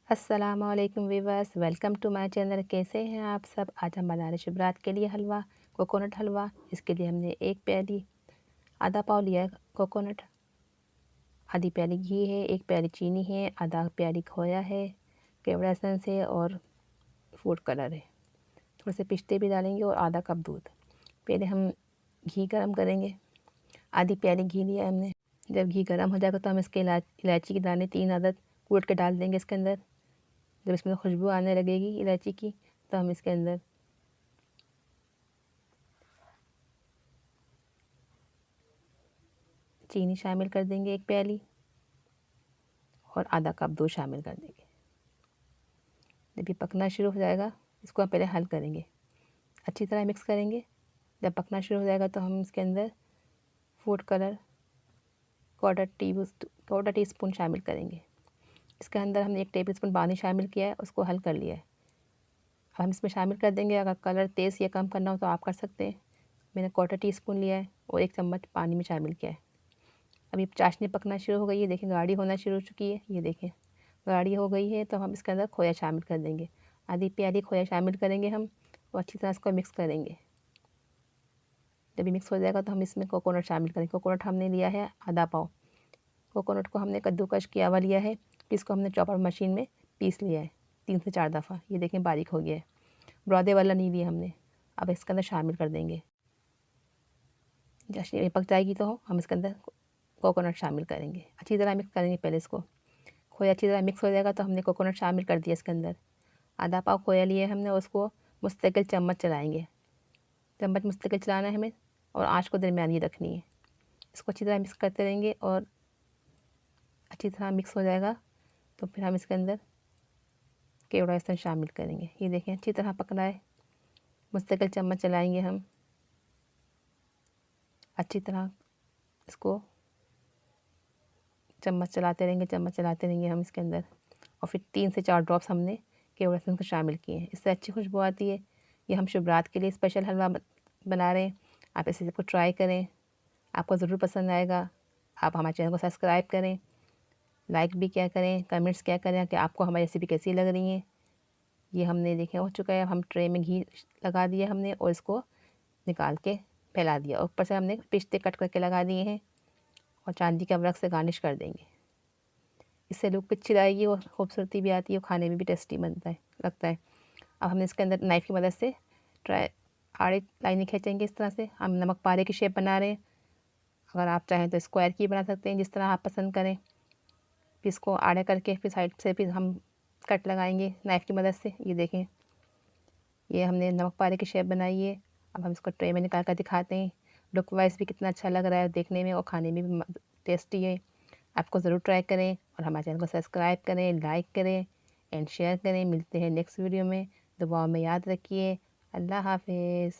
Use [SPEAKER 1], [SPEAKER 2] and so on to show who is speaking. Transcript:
[SPEAKER 1] अस्सलामुअलैकुम viewers, welcome to my channel. कैसे हैं आप सब। आज हम बना रहे शुभरात के लिए हलवा, कोकोनट हलवा। इसके लिए हमने एक प्याली आधा पाव लिया है कोकोनट, आधी प्याली घी है, एक प्याली चीनी है, आधा प्याली खोया है, केवड़ा एसेंस है और फूड कलर है। थोड़े से पिस्ते भी डालेंगे और आधा कप दूध। पहले हम घी गरम करेंगे। आधी प्याली घी लिया है हमने। जब घी गरम हो जाएगा तो हम इसके इलायची के दाने 3 अदद कूट के डाल देंगे इसके अंदर। जब इसमें खुशबू आने लगेगी इलायची की तो हम इसके अंदर चीनी शामिल कर देंगे, एक प्याली, और आधा कप दूध शामिल कर देंगे। जब ये पकना शुरू हो जाएगा इसको हम पहले हल करेंगे, अच्छी तरह मिक्स करेंगे। जब पकना शुरू हो जाएगा तो हम इसके अंदर food colour quarter tea spoon शामिल करेंगे। इसके अंदर हमने 1 टेबल स्पून पानी शामिल किया है, उसको हल कर लिया है। अब हम इसमें शामिल कर देंगे। अगर कलर तेज़ या कम करना हो तो आप कर सकते हैं। मैंने क्वार्टर टी स्पून लिया है और 1 चम्मच पानी में शामिल किया है। अभी चाशनी पकना शुरू हो गई है, देखें गाढ़ी होना शुरू हो चुकी है। ये देखें गाढ़ी हो गई है तो हम इसके अंदर खोया शामिल कर देंगे। आधी प्याली खोया शामिल करेंगे हम और अच्छी तरह इसको मिक्स करेंगे। जब ये मिक्स हो जाएगा तो हम इसमें कोकोनट शामिल करेंगे। कोकोनट हमने लिया है आधा पाव। कोकोनट को हमने कद्दूकश किया हुआ लिया है, इसको हमने चॉपर मशीन में पीस लिया है 3 से 4 दफ़ा। ये देखें बारीक हो गया है, बुरादे वाला नहीं लिया हमने। अब इसके अंदर शामिल कर देंगे। चाशनी पक जाएगी तो हम इसके अंदर कोकोनट शामिल करेंगे। अच्छी तरह मिक्स करेंगे पहले इसको। खोया अच्छी तरह मिक्स हो जाएगा तो हमने कोकोनट शामिल कर दिया इसके अंदर। आधा पाव खोया लिया हमने, उसको मुस्तकिल चम्मच चलाएंगे। चम्मच मुस्तकिल चलाना है हमें और आँच को दरमियानी रखनी है। इसको अच्छी तरह मिक्स करते रहेंगे और अच्छी तरह मिक्स हो जाएगा तो फिर हम इसके अंदर केवड़ा एसेंस शामिल करेंगे। ये देखें अच्छी तरह पक रहा है, मुस्तकिल चम्मच चलाएंगे हम। अच्छी तरह इसको चम्मच चलाते रहेंगे हम इसके अंदर। और फिर 3 से 4 ड्रॉप्स हमने केवड़ा एसेंस को शामिल किए हैं। इससे अच्छी खुशबू आती है। ये हम शुभरात के लिए स्पेशल हलवा बना रहे हैं। आप इसे सबको ट्राई करें, आपको ज़रूर पसंद आएगा। आप हमारे चैनल को सब्सक्राइब करें, लाइक भी क्या करें, कमेंट्स क्या करें कि आपको हमारी रेसिपी कैसी लग रही है। ये हमने देखे हो चुका है। अब हम ट्रे में घी लगा दिया हमने और इसको निकाल के फैला दिया। ऊपर से हमने पिस्ते कट करके लगा दिए हैं और चांदी के वर्क से गार्निश कर देंगे। इससे लुक अच्छी आएगी और खूबसूरती भी आती है और खाने में भी टेस्टी लगता है। अब हमने इसके अंदर नाइफ़ की मदद से आड़े लाइनें खींचेंगे। इस तरह से हम नमक पारे की शेप बना रहे हैं। अगर आप चाहें तो स्क्वायर की बना सकते हैं, जिस तरह आप पसंद करें। फिर इसको आड़े करके फिर साइड से फिर हम कट लगाएंगे नाइफ़ की मदद से। ये देखें ये हमने नमक पारे की शेप बनाई है। अब हम इसको ट्रे में निकाल कर दिखाते हैं। लुक वाइज भी कितना अच्छा लग रहा है देखने में और खाने में भी टेस्टी है। आपको ज़रूर ट्राई करें और हमारे चैनल को सब्सक्राइब करें, लाइक करें एंड शेयर करें। मिलते हैं नेक्स्ट वीडियो में। दुआओं में याद रखिए। अल्लाह हाफिज़।